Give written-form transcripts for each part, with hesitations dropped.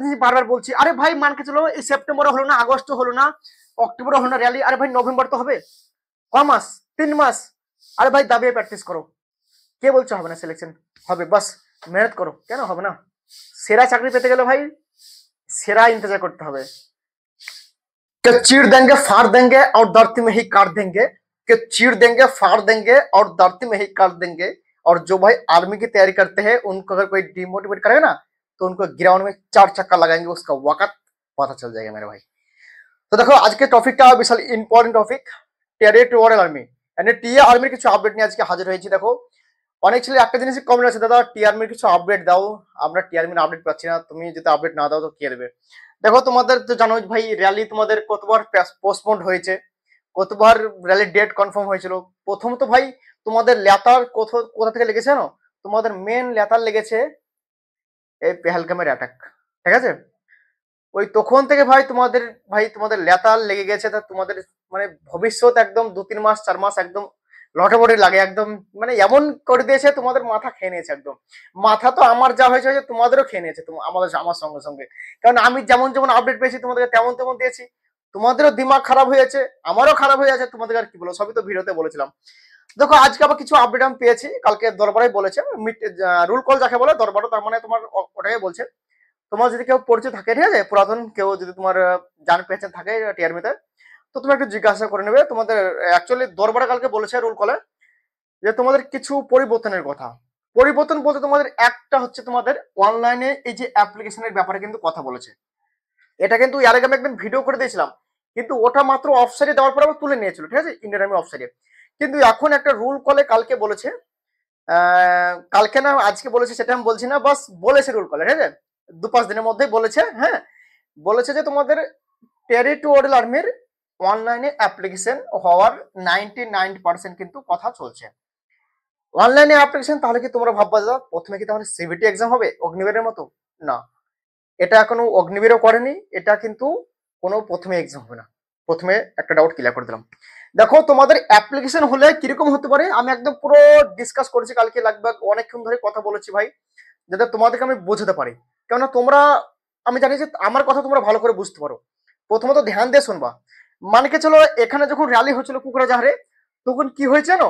জিনিস বারবার বলছি, আরে ভাই মানকে চলো এই সেপ্টেম্বরে হলো না, আগস্টে হলো না, অক্টোবরে হলো না র্যালি, আরে ভাই নভেম্বর তো হবে, ক মাস, 3 মাস। আরে ভাই দাবিয়ে প্র্যাকটিস করো। কে বলছে হবে না সিলেকশন? হবে, বাস মেহনত করো। কেন হবে না? সেরা চাকরি পেতে গেলে ভাই সেরা इंतजार করতে হবে। कि चीर देंगे फाड़ देंगे और धरती में ही काट देंगे, कि चीर देंगे फाड़ देंगे और धरती में ही काट देंगे। और जो भाई आर्मी की तैयारी करते हैं उनको अगर कोई डिमोटिवेट करेगा ना तो उनको ग्राउंड में 4 चक्का लगाएंगे, उसका वक़्त पता चल जाएगा मेरे भाई। तो देखो आज के टॉपिकটা বিশাল ইম্পর্টেন্ট টপিক, টেরিটোরিয়াল আর্মি মানে টিএ আর্মির কিছু আপডেট নিয়ে আজকে হাজির হয়েছি। দেখো অনেক ছেলে একটা জিনিস কমেন্ট আছে, দাদা টি আর্মির কিছু আপডেট দাও, আমরা টি আর্মির আপডেট পাচ্ছি না, তুমি যদি আপডেট না দাও তো কে দেবে? দেখো তোমাদের তো জানো ভাই র্যালি তোমাদের কতবার পোস্টপোন্ড হয়েছে, কতবার র্যালির ডেট কনফার্ম হয়েছিল। প্রথম তো ভাই তোমাদের লেতার কোথা থেকে লেগেছে জানো? তোমাদের মেন লেতার লেগেছে এই পেহেলগামের অ্যাটাক, ঠিক আছে? ওই তখন থেকে ভাই তোমাদের লেতাল লেগে গেছে। তা তোমাদের মানে ভবিষ্যৎ একদম 2-3 মাস 4 মাস একদম লটাপটি লাগে, একদম মানে এমন করে দিয়েছে তোমাদের মাথা খেয়ে নিয়েছে একদম। মাথা তো আমার যা হয়েছে তোমাদেরও খেয়ে নিয়েছে, আমার সঙ্গে সঙ্গে। কারণ আমি যেমন যেমন আপডেট পেয়েছি তোমাদেরকে তেমন তেমন দিয়েছি, তোমাদেরও দিমাগ খারাপ হয়েছে, আমারও খারাপ হয়ে আছে। তোমাদের আর কি বলো, সবই তো ভিডিওতে বলেছিলাম। দেখো আজকে আবার কিছু আপডেট আমি পেয়েছি, কালকে দরবারে বলেছে রুল কল যাকে বলে দরবারও, তার মানে তোমার ওটাই বলছে। তোমার যদি কেউ পরিচয় থাকে, ঠিক আছে, পুরাতন কেউ যদি তোমার জান পেছন থাকে টিআরমিতে, তো তুমি একটু জিজ্ঞাসা করে নেবে। তোমাদের অ্যাকচুয়ালি দরবারে কালকে বলেছে রুল কলে যে তোমাদের কিছু পরিবর্তনের কথা। পরিবর্তন বলতে তোমাদের একটা হচ্ছে তোমাদের অনলাইনে এই যে অ্যাপ্লিকেশনের ব্যাপারে কিন্তু কথা বলেছে। এটা কিন্তু এর আগে আমি একদিন ভিডিও করে দিয়েছিলাম, কিন্তু ওটা মাত্র অফসাইডে দেওয়ার পর আবার তুলে নিয়েছিল, ঠিক আছে, ইন্ডিয়ান আর্মি অফসাইডে। কিন্তু এখন একটা রুল কলে কালকে বলেছে, কালকে না আজকে বলেছে সেটা আমি বলছি না, বাস বলেছে রুল কলে, ঠিক আছে, 2-5 দিনের মধ্যেই বলেছে। হ্যাঁ, বলেছে যে তোমাদের টেরিটোরিয়াল আর্মির অনলাইনে অ্যাপ্লিকেশন হওয়ার 99% কিন্তু কথা চলছে। অনলাইনে অ্যাপ্লিকেশন তাহলে কি তোমরা ভাববা দাদা প্রথমে কি তাহলে সিবিটি এক্সাম হবে অগ্নিবীরের মতো? না, এটা এখনো অগ্নিবীরও করেনি, এটা কিন্তু কোনো প্রথমে এক্সাম হবে না। প্রথমে একটা ডাউট ক্লিয়ার করে দিলাম। দেখো তোমাদের অ্যাপ্লিকেশন হলে কিরকম হতে পারে আমি একদম পুরো ডিসকাস করেছি কালকে, লাগভাগ অনেকক্ষণ ধরে কথা বলেছি ভাই, যাতে তোমাদেরকে আমি বোঝাতে পারি। কেননা তোমরা, আমি জানি যে আমার কথা তোমরা ভালো করে বুঝতে পারো। প্রথমত ধ্যান দিয়ে শুনবা। মানকে চলো এখানে যখন র্যালি হচ্ছিল কুকরাঝাড়ে, তখন কি হয়েছে জানো?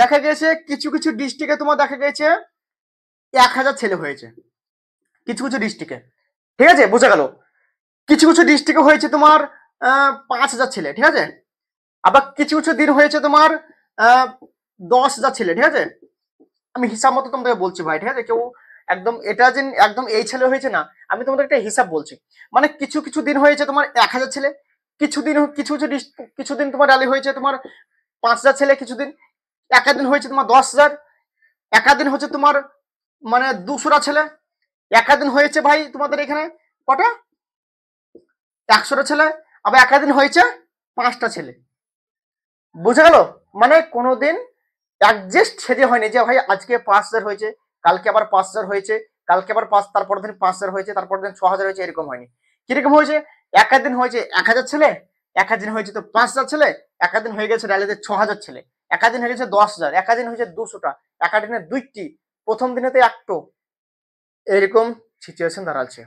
দেখা গেছে কিছু কিছু ডিস্ট্রিক্টে তোমার দেখা গেছে 1000 ছেলে হয়েছে, কিছু কিছু ডিস্ট্রিক্টে, ঠিক আছে, বোঝা গেল। কিছু কিছু ডিস্ট্রিক্টে হয়েছে তোমার 5000 ছেলে, ঠিক আছে। আবার কিছু কিছু দিন হয়েছে তোমার 10,000 ছেলে, ঠিক আছে। আমি হিসাব মতো তোমাদেরকে বলছি ভাই, ঠিক আছে, কেউ একদম এটা যে একদম এই ছেলে হয়েছে না, আমি তোমাদের একটা হিসাব বলছি। মানে কিছু কিছু দিন হয়েছে তোমার 1000 ছেলে, কিছুদিন তোমার র্যালি হয়েছে তোমার 5000 ছেলে, কিছুদিন একাদিন হয়েছে তোমার 10,000, একাদিন হচ্ছে তোমার মানে 200টা ছেলে, একাদিন হয়েছে ভাই তোমাদের এখানে কটা 100টা ছেলে, আবার একাদিন হয়েছে 5টা ছেলে। বুঝে গেল? মানে কোনোদিন অ্যাডজাস্ট সেজে হয়নি যে ভাই আজকে 5000 হয়েছে, কালকে আবার 5000 হয়েছে, কালকে আবার 5, তারপর দিন 5000 হয়েছে, তারপর দিন 6000 হয়েছে, এরকম হয়নি। কিরকম হয়েছে? একাদিন হয়েছে 1000 ছেলে, একাদিন হয়েছে তো 5000 ছেলে, একাদিন হয়ে গেছে র্যালিতে 6000 ছেলে, একাদিন হয়ে গেছে 10,000, একাদিন হয়েছে 200টা, একাদিনে 2টি, প্রথম দিনেতে 1টো, এরকম সিচুয়েশন দাঁড়াচ্ছে।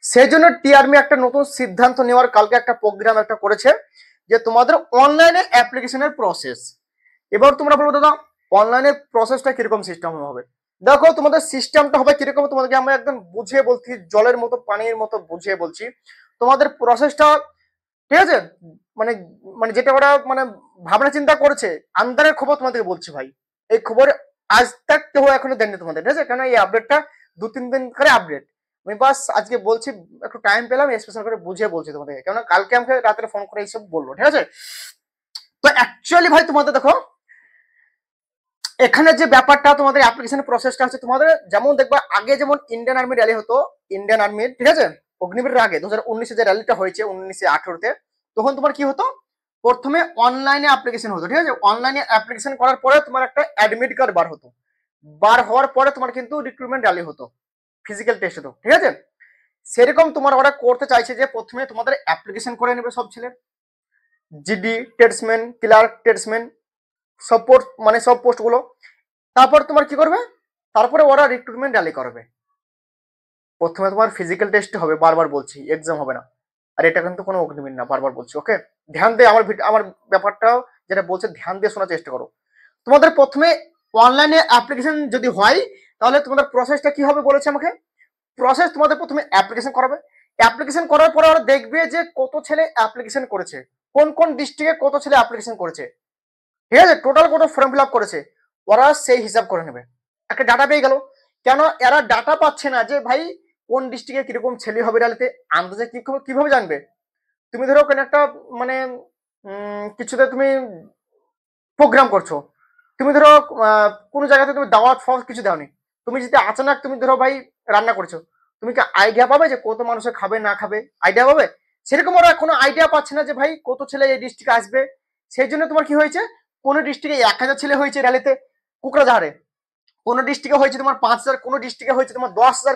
সেই জন্য টিআরমি একটা নতুন সিদ্ধান্ত নেওয়ার কালকে একটা প্রোগ্রাম একটা করেছে যে তোমাদের অনলাইনে অ্যাপ্লিকেশনের প্রসেস। এবার তোমরা বলবো দাদা অনলাইনের প্রসেসটা কিরকম সিস্টেম হবে? দেখো তোমাদের সিস্টেমটা হবে কিরকম, তোমাদেরকে আমরা একদম বুঝিয়ে বলছি, জলের মতো পানির মতো বুঝিয়ে বলছি তোমাদের প্রসেসটা, ঠিক আছে। মানে মানে যেটা ওরা মানে ভাবনা চিন্তা করেছে, আন্দারের খবর তোমাদেরকে বলছি ভাই। এই খবর আজ তাক কেউ এখনো দেননি তোমাদের, ঠিক আছে, কারণ এই আপডেটটা 2-3 দিন করে আপডেট। আমি বাস আজকে বলছি, একটু টাইম পেলাম স্পেশাল করে বুঝিয়ে বলছি তোমাদেরকে, কেন কালকে আমাকে রাত্রে ফোন করে এইসব বললো, ঠিক আছে। তো অ্যাকচুয়ালি ভাই তোমাদের দেখো এখানে যে ব্যাপারটা তোমাদের অ্যাপ্লিকেশনের প্রসেসটা হচ্ছে, তোমাদের যেমন দেখবা আগে যেমন ইন্ডিয়ান আর্মি র্যালি হতো, ইন্ডিয়ান আর্মির, ঠিক আছে, অগ্নিবীরের আগে 2019-এ যে র্যালিটা হয়েছে 1918-তে, তখন তোমার কি হতো, প্রথমে অনলাইনে অ্যাপ্লিকেশন হতো, ঠিক আছে। অনলাইনে অ্যাপ্লিকেশন করার পরে তোমার একটা অ্যাডমিট কার্ড বার হতো, বার হওয়ার পরে তোমার কিন্তু রিক্রুটমেন্ট র্যালি হতো, ফিজিক্যাল টেস্ট হতো, ঠিক আছে। সেরকম তোমার ওরা করতে চাইছে যে প্রথমে তোমাদের অ্যাপ্লিকেশন করে নেবে সব ছেলে, জিডি, টেস্টম্যান, ক্লার্ক, টেস্টম্যান, সব পোস্ট মানে সব পোস্টগুলো। তারপর তোমার কি করবে, তারপরে ওরা রিক্রুটমেন্ট র্যালি করবে। প্রথমে তোমার ফিজিক্যাল টেস্ট হবে, বারবার বলছি, এক্সাম হবে না। আর এটা কিন্তু কোনো অগ্নিবীর না, বারবার বলছি। ওকে, ধ্যান দিয়ে আমার ব্যাপারটাও যেটা বলছে ধ্যান দিয়ে শোনার চেষ্টা করো। তোমাদের প্রথমে অনলাইনে অ্যাপ্লিকেশন যদি হয়, তাহলে তোমাদের প্রসেসটা কি হবে বলেছে আমাকে। প্রসেস তোমাদের প্রথমে অ্যাপ্লিকেশন করাবে। অ্যাপ্লিকেশন করার পরে ওরা দেখবে যে কত ছেলে অ্যাপ্লিকেশন করেছে, কোন কোন ডিস্ট্রিক্টে কত ছেলে অ্যাপ্লিকেশন করেছে, ঠিক আছে, টোটাল কত ফর্ম ফিল আপ করেছে, ওরা সেই হিসাব করে নেবে। একটা ডাটা পেয়ে গেল। কেন এরা ডাটা পাচ্ছে না যে ভাই কোন ডিস্ট্রিক্টে কিরকম ছেলে হবে, ডালিতে আন্দাজে কিভাবে জানবে? তুমি ধরো কোন একটা মানে কিছুতে তুমি প্রোগ্রাম করছো, তুমি ধরো কোনো জায়গাতে তুমি দাওয়াত ফল কিছু দাওনি, তুমি যদি আচানক তুমি ধরো ভাই রান্না করছো, তুমি কি আইডিয়া পাবে যে কত মানুষের খাবে না খাবে? আইডিয়া পাবে? সেরকম ওরা কোনো আইডিয়া পাচ্ছে না যে ভাই কত ছেলে এই ডিস্ট্রিক্টে আসবে। সেই জন্য তোমার কি হয়েছে, কোনো ডিস্ট্রিক্টে 1000 ছেলে হয়েছে র্যালিতে কুকরাঝাড়ে, কোনো ডিস্ট্রিক্টে হয়েছে তোমার 5000, কোনো ডিস্ট্রিক্টে হয়েছে তোমার 10,000,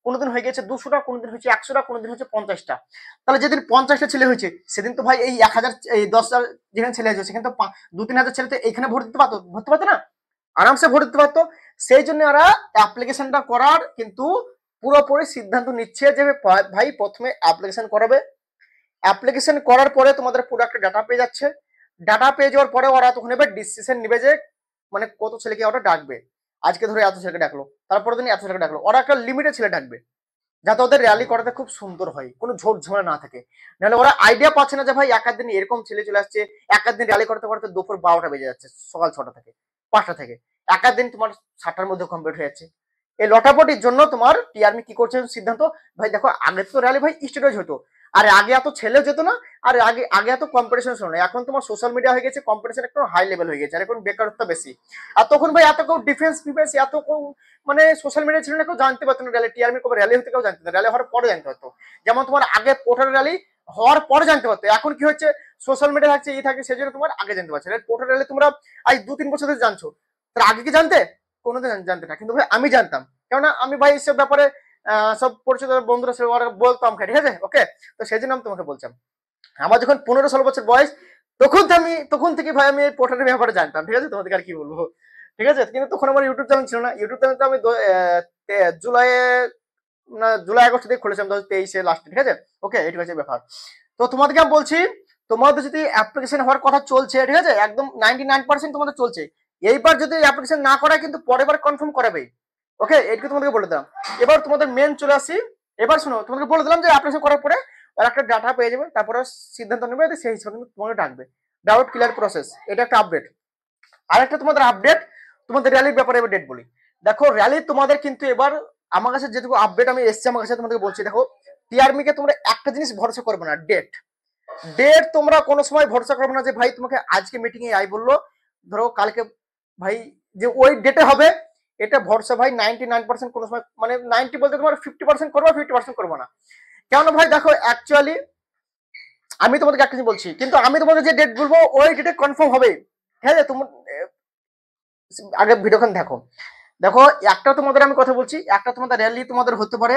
কোনোদিন হয়ে গেছে 200টা, কোনোদিন হয়েছে 100টা, কোনোদিন হচ্ছে 50টা। তাহলে যেদিন 50টা ছেলে হয়েছে সেদিন তো ভাই এই 1000 এই 10,000 যেখানে ছেলে আছে সেখানে তো 2-3 হাজার ছেলে তো এখানে ভর্তি পারতো না, আরামসে ভোট দিতে পারতো। সেই জন্য ওরা অ্যাপ্লিকেশনটা করার কিন্তু পুরোপুরি সিদ্ধান্ত নিচ্ছে যে ভাই প্রথমে অ্যাপ্লিকেশন করাবে। অ্যাপ্লিকেশন করার পরে তোমাদের পুরো একটা ডাটা পেয়ে যাচ্ছে। ডাটা পেয়ে যাওয়ার পরে ওরা তখন এবার ডিসিশন নেবে যে মানে কত ছেলেকে ওরা ডাকবে। আজকে ধরে এত ছেলেকে ডাকলো, তারপরে দিন এত ছেলেকে ডাকলো, ওরা একটা লিমিটেড ছেলে ডাকবে যাতে ওদের র্যালি করাতে খুব সুন্দর হয়, কোনো ঝোট ঝামেলা না থাকে। নাহলে ওরা আইডিয়া পাচ্ছে না যে ভাই এক দিন এরকম ছেলে চলে আসছে, এক দিন র্যালি করতে করতে দুপুর 12টা বেজে যাচ্ছে, সকাল 6টা থেকে 5টা থেকে, এক দিন তোমার 7টার মধ্যে কমপ্লিট হয়ে যাচ্ছে। এই লটাপটির জন্য তোমার টিআরমি কি করছে সিদ্ধান্ত, ভাই দেখো আগে তো র্যালি ভাই স্টেজ হতো, আর আগে এত ছেলেও যেত না, আর আগে আগে এত কম্পিটিশন ছিল না। এখন তোমার সোশ্যাল মিডিয়া হয়ে গেছে, কম্পিটিশন একটু হাই লেভেল হয়ে গেছে, আর এখন বেকারত্ব বেশি। আর তখন ভাই এত কেউ ডিফেন্স এত কেউ মানে সোশ্যাল মিডিয়া ছিল না, কেউ জানতে পারতো না র্যালি, টিআরমি কবে র্যালি হতে কেউ জানতো না, র্যালি হওয়ার পরে জানতে পারতো। যেমন তোমার আগে পোর্টাল র্যালি হওয়ার পরে জানতে পারতো, এখন কি হচ্ছে সোশ্যাল মিডিয়া থাকছে থাকে, সেই জন্য তোমার আগে জানতে পারছো। পোর্টাল র্যালি তোমরা আজ 2-3 বছর ধরে জানছো, তার আগে কি জানতে? কোনোদিন জানতে না, কিন্তু ভাই আমি জানতাম, কেননা আমি ভাই এইসব ব্যাপারে সব পরিচিত বন্ধুরা সে বলতাম, ঠিক আছে। ওকে, তো সেই জন্য আমি তোমাকে বলছিলাম, আমার যখন 15-16 বছর বয়স, তখন থেকে ভাই আমি এই পোর্টালের ব্যাপারে জানতাম, ঠিক আছে। তোমাদেরকে আর কি বলবো, ঠিক আছে। কিন্তু তখন আমার ইউটিউব চ্যানেল ছিল না, ইউটিউব চ্যানেলটা আমি জুলাই আগস্ট থেকে খুলেছিলাম 2023 লাস্টে, ঠিক আছে। ওকে, এটি হচ্ছে ব্যাপার। তো তোমাদেরকে আমি বলছি, তোমাদের যদি অ্যাপ্লিকেশন হওয়ার কথা চলছে, ঠিক আছে, একদম 99% তোমাদের চলছে, এইবার যদি অ্যাপ্লিকেশন না করায় কিন্তু পরের বার কনফার্ম করাবে। ওকে, এটুকু তোমাদেরকে বলে দিলাম। এবার তোমাদের মেন চলে আসি। এবার শোনো, তোমাদেরকে বলে দিলাম যে অ্যাপ্লিকেশন করার পরে আর একটা ডাটা পেয়ে যাবে, তারপরে সিদ্ধান্ত নেবে, সেই হিসাবে কিন্তু তোমাকে ডাকবে। ডাউট ক্লিয়ার প্রসেস, এটা একটা আপডেট। আরেকটা তোমাদের আপডেট, তোমাদের র্যালির ব্যাপারে এবার ডেট বলি। দেখো র্যালি তোমাদের কিন্তু এবার আমার কাছে যেটুকু আপডেট আমি এসছি, আমার কাছে তোমাদেরকে বলছি, দেখো টিআরমি কে তোমরা একটা জিনিস ভরসা করবে না, ডেট। তোমরা কোনো সময় ভরসা করবে না যে ভাই তোমাকে আজকে মিটিং এ আই বললো, ধরো কালকে ভাই যে ওই ডেটে হবে, এটা ভরসা ভাই 99% কোনো সময়, মানে 90 বলতে তোমার 50% করবো, 50% করবো না। কেন ভাই দেখো অ্যাকচুয়ালি আমি তোমাদেরকে একটা জিনিস বলছি, কিন্তু আমি তোমাদের যে ডেট বলবো ওই ডেটে কনফার্ম হবে, ঠিক আছে। তোমার আগে ভিডিওখান দেখো। দেখো একটা তোমাদের আমি কথা বলছি, একটা তোমাদের র্যালি তোমাদের হতে পারে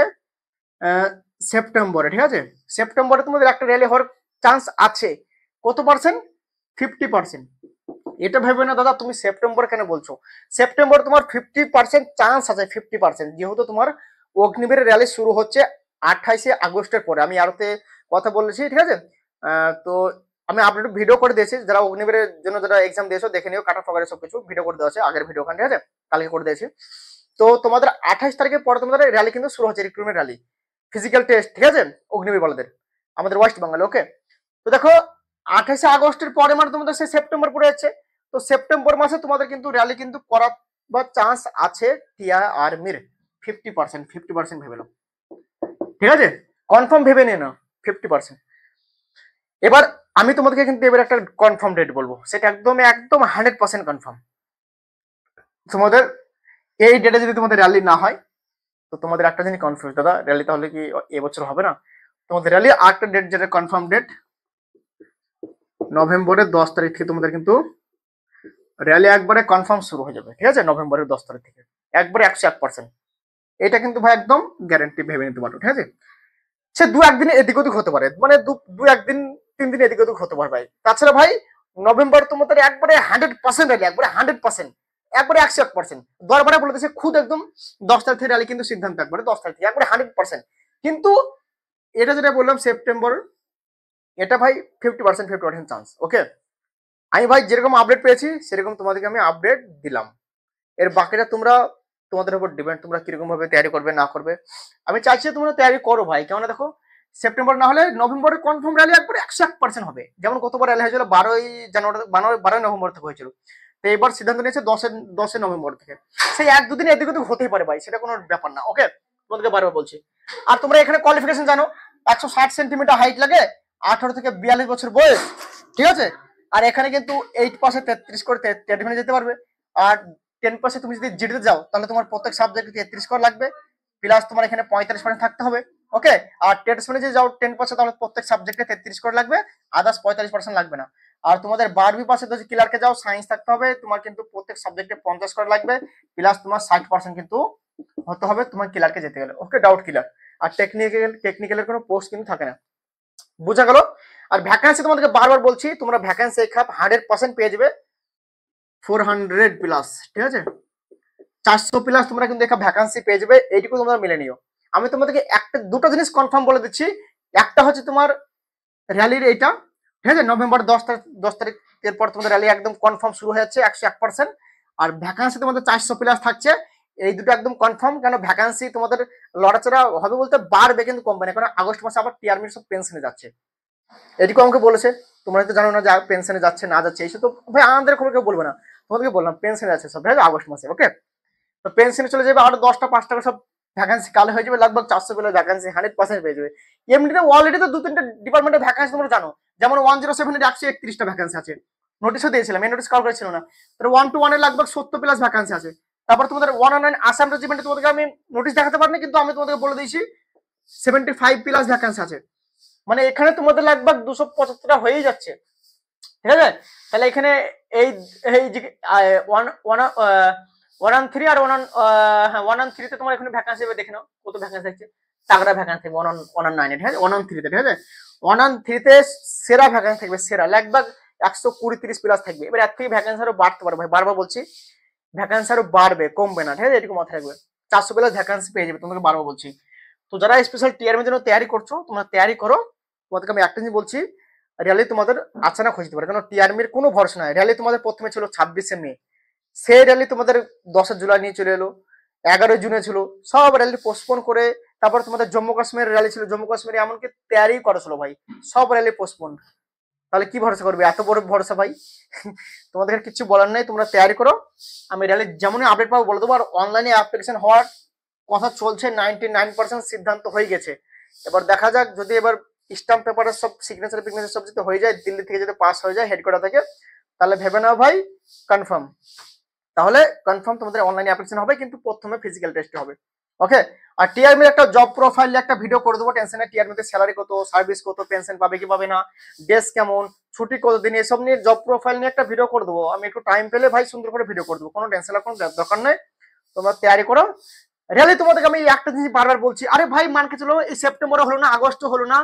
সেপ্টেম্বরে, ঠিক আছে। সেপ্টেম্বরে তোমাদের একটা র্যালি হওয়ার চান্স আছে, কত পার্সেন্ট? 50%। এটা ভেবে না দাদা তুমি সেপ্টেম্বর কেন বলছো, সেপ্টেম্বর তোমার 50% চান্স আছে, 50%, যেহেতু তোমার অগ্নিবীরের র্যালি শুরু হচ্ছে 28শে আগস্টের পরে। আমি আরতে কথা বলেছি, ঠিক আছে। তো আমি আপলোড ভিডিও করে দিয়েছি, যারা অগ্নিবীরের জন্য যারা এক্সাম দিয়েছো দেখে নিও, কাটা ফগারে সবকিছু ভিডিও করে দেওয়া আছে, আগের ভিডিও খান, ঠিক আছে, কালকে করে দিয়েছি। তো তোমাদের 28 তারিখের পরে তোমাদের র্যালি কিন্তু শুরু হচ্ছে, রিক্রুটমেন্ট র্যালি, ফিজিক্যাল টেস্ট, ঠিক আছে, অগ্নিবীর বলদের আমাদের ওয়েস্ট বেঙ্গলে। ওকে, তো দেখো 28শে আগস্টের পরে মানে তোমাদের সেই সেপ্টেম্বর পড়ে যাচ্ছে। তো সেপ্টেম্বর মাসে তোমাদের কিন্তু র্যালি কিন্তু করার বা চান্স আছে টিআরমির 50% ভেবে নাও, ঠিক আছে, কনফার্ম ভেবে নিয়ে নাও 50%। এবার আমি তোমাদেরকে কিন্তু এবার একটা কনফার্ম ডেট বলবো, সেটা একদম 100% কনফার্ম। তোমাদের এই ডেটে যদি তোমাদের র্যালি না হয়, তো তোমাদের একটা জিনিস কনফিউজ, দাদা র্যালি তাহলে কি এবছর হবে না? তোমাদের র্যালি আরেকটা ডেট, যেটা কনফার্ম ডেট, নভেম্বরের 10 তারিখ থেকে তোমাদের কিন্তু র্যালি একবারে কনফার্ম শুরু হয়ে যাবে, ঠিক আছে, নভেম্বরের 10 তারিখ থেকে একবারে 101%। এটা কিন্তু ভাই একদম গ্যারান্টি ভেবে নিতে পারো, ঠিক আছে। সে 2-1 দিনে এদিক ওদিক হতে পারে, মানে 2-1 দিন 3 দিন এদিক ওদিক হতে পারে ভাই। তাছাড়া ভাই নভেম্বর তোমাদের একবারে 100% র্যালি, একবারে 100%। একবারে 101%। দরবারে বলে দিয়েছে খুদ একদম 10 তারিখ থেকে র্যালি কিন্তু সিদ্ধান্ত একবারে 10 তারিখ থেকে একবারে 100%। কিন্তু এটা যেটা বললাম সেপ্টেম্বর, এটা ভাই 50% চান্স। ওকে, আমি ভাই যেরকম আপডেট পেয়েছি সেরকম তোমাদেরকে আমি আপডেট দিলাম। এর বাকিটা তোমরা তোমাদের উপর ডিপেন্ড, তোমরা কিরকম ভাবে তৈরি করবে না করবে। আমি চাইছি তোমরা তৈরি করো ভাই, কেমন দেখো সেপ্টেম্বর না হলে নভেম্বরে কনফার্ম র্যালি একবারে 101% হবে। যেমন গতবার র্যালি হয়েছিল 12ই জানুয়ারি 12ই নভেম্বর থেকে হয়েছিল, তো এবার সিদ্ধান্ত নিয়েছে 10ই নভেম্বর থেকে। সেই 1-2 দিন এদিক ওদিক হতেই পারে ভাই, সেটা কোনো ব্যাপার না। ওকে, তোমাদেরকে বারবার বলছি। আর তোমরা এখানে কোয়ালিফিকেশন জানো, 160 সেন্টিমিটার হাইট লাগে, 18 থেকে 42 বছর বয়স, ঠিক আছে। আর এখানে কিন্তু 8 পাশে 33 করে টেট যেতে পারবে। আর 10 পাশে তুমি যদি জিডিতে যাও তাহলে তোমার প্রত্যেক সাবজেক্টে 33 করে লাগবে, প্লাস তোমার এখানে 45% থাকতে হবে। ওকে, আর টেট যদি যাও 10 পাশে তাহলে প্রত্যেক সাবজেক্টে 33 করে লাগবে, আদার্স 45% লাগবে না। আর তোমাদের 12 পাশে যদি ক্লিয়ারকে যাও সায়েন্স থাকতে হবে, তোমার কিন্তু প্রত্যেক সাবজেক্টে 50 করে লাগবে, প্লাস তোমার 60% কিন্তু হতে হবে তোমার ক্লিয়ারকে যেতে গেলে। ওকে, ডাউট ক্লিয়ার। আর টেকনিক্যালের কোনো পোস্ট কিন্তু থাকে না, বোঝা গেল। আর ভ্যাকান্সি তোমাদেরকে বারবার বলছি, তোমরা ভ্যাকান্সি এখানে 100% পেয়ে যাবে, 400 প্লাস, ঠিক আছে, 400 প্লাস তোমরা কিন্তু এখানে ভ্যাকান্সি পেয়ে যাবে। এইটুকু তোমরা মিলে নিও। আমি তোমাদেরকে দুটো জিনিস কনফার্ম বলে দিচ্ছি। একটা হচ্ছে তোমার র্যালির এইটা, ঠিক আছে, নভেম্বর 10 তারিখের পর তোমাদের র্যালি একদম কনফার্ম শুরু হয়ে যাচ্ছে 101%। আর ভ্যাকান্সি তোমাদের 400 প্লাস থাকছে, এই দুটো একদম কনফার্ম। কেন ভ্যাকান্সি তোমাদের লড়াচড়া হবে বলতে বাড়বে কিন্তু কমবে না, কারণ আগস্ট মাসে আবার টিআরমি সব পেনশনে যাচ্ছে, এটুকু আমাকে বলেছে। তোমরা তো জানো না যে পেনশনে যাচ্ছে না যাচ্ছে, এইসব তো ভাই আমাদের খবর কেউ বলবে না, তোমাদেরকে বললাম পেনশনে যাচ্ছে সব, ঠিক আছে, আগস্ট মাসে। ওকে, তো পেনশনে চলে যাবে, আরো 10টা 5টা সব ভ্যাকান্সি কালে হয়ে যাবে, লগভগ 400 প্লাস ভ্যাকান্সি 100% পেয়ে যাবে। এমনিতে অলরেডি তো 2-3টা ডিপার্টমেন্টের ভ্যাকান্সি তোমরা জানো, যেমন 107 এর 131টা ভ্যাকান্সি আছে, নোটিশও দিয়েছিলাম, এই নোটিশ কাউকে ছিল না। তাহলে 121 এর লগভগ 70 প্লাস ভ্যাকান্সি আছে। তারপর তোমাদের 109 আসাম রেজিমেন্টে তোমাদেরকে আমি নোটিশ দেখাতে পারিনি, কিন্তু আমি তোমাদেরকে বলে দিয়েছি 75 প্লাস ভ্যাকান্সি আছে। মানে এখানে তোমাদের লগভগ 275টা হয়েই যাচ্ছে, ঠিক আছে। তাহলে এখানে এই এই যে 113 আর 113 তে তোমার এখানে ভ্যাকান্সি দেখে নাও কত ভ্যাকান্সি আছে। তাগড়া ভ্যাকান্সি 119 ঠিক আছে, 113 তে, ঠিক আছে, 113 তে সেরা ভ্যাকান্সি থাকবে, সেরা লগভগ 120-30 প্লাস থাকবে। এবার এর থেকে ভ্যাকান্সি আরো বাড়তে পারে ভাই, বারবার বলছি ভ্যাকান্সি আরো বাড়বে, কমবে না, ঠিক আছে, এটুকু মাথায় রাখবে। 400 প্লাস ভ্যাকান্সি পেয়ে যাবে, তোমাকে বারবার বলছি। তো যারা স্পেশাল টিআরএম এর জন্য তৈরি করছো তোমরা তৈরি করো, তোমাদেরকে আমি একটা জিনিস বলছি, র্যালি তোমাদের আচানক হয়ে যেতে পারে, কারণ টিআরএম এর কোনো ভরসা নাই। র্যালি তোমাদের প্রথমে ছিল 26শে মে, সেই র্যালি তোমাদের 10 জুলাই নিয়ে চলে এলো, 11 জুনে ছিল, সব র্যালি পোস্টপোন করে। তারপর তোমাদের জম্মু কাশ্মীরের র্যালি ছিল, জম্মু কাশ্মীরে এমনকি তৈরি করেছিল ভাই, সব র্যালি পোস্টপোন। তাহলে কি ভরসা করবে, এত বড় ভরসা ভাই। তোমাদের কিছু বলার নাই, তোমরা তৈরি করো, আমি র্যালি যেমনই আপডেট পাবো বলে দেবো। আর অনলাইনে অ্যাপ্লিকেশন হওয়ার কথা চলছে, 99% সিদ্ধান্ত হয়ে গেছে। এবার দেখা যাক, যদি এবার স্টাম্প পেপারের সব সিগনেচার সব যদি হয়ে যায়, দিল্লি থেকে যদি পাস হয়ে যায় হেডকোয়ার্টার থেকে, তাহলে ভেবে নাও ভাই কনফার্ম। তাহলে কনফার্ম তোমাদের অনলাইনে অ্যাপ্লিকেশন হবে, কিন্তু প্রথমে ফিজিক্যাল টেস্ট হবে। ওকে, আর টিআরমির একটা জব প্রোফাইল একটা ভিডিও করে দেবো, টেনশন নেই। টিআরমিতে স্যালারি কত, সার্ভিস কত, পেনশন পাবে কি পাবে না, ডেস্ক কেমন, ছুটি কতদিন, এসব নিয়ে জব প্রোফাইল নিয়ে একটা ভিডিও করে দেবো। আমি একটু টাইম পেলে ভাই সুন্দর করে ভিডিও করে দেবো, কোনো টেনশন কোনো দরকার নেই। তোমরা তৈরি করো। রিয়েলি তোমাদেরকে আমি একটা জিনিস বারবার বলছি, আরে ভাই মানকে চলো, এই সেপ্টেম্বরে হলো না, আগস্ট হলো না,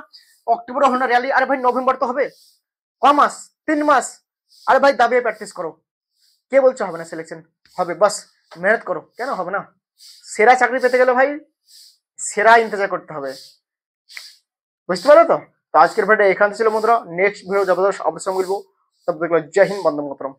অক্টোবরে হলো না র্যালি, আরে ভাই নভেম্বর তো হবে, ক মাস, 3 মাস। আরে ভাই দাবিয়ে প্র্যাকটিস করো, কে বলছো হবে না সিলেকশন, হবে, বাস মেহনত করো, কেন হবে না। সেরা চাকরি পেতে গেলে ভাই সেরা ইন্তজার করতে হবে, বুঝতে পারো তো। তো আজকের ভিডিও এখান থেকে ছিল বন্ধুরা, নেক্সট ভিডিও জবরদস্ত অবশ্যই মিলবো। তবে দেখলো, জয় হিন্দ, বন্দে মাতরম।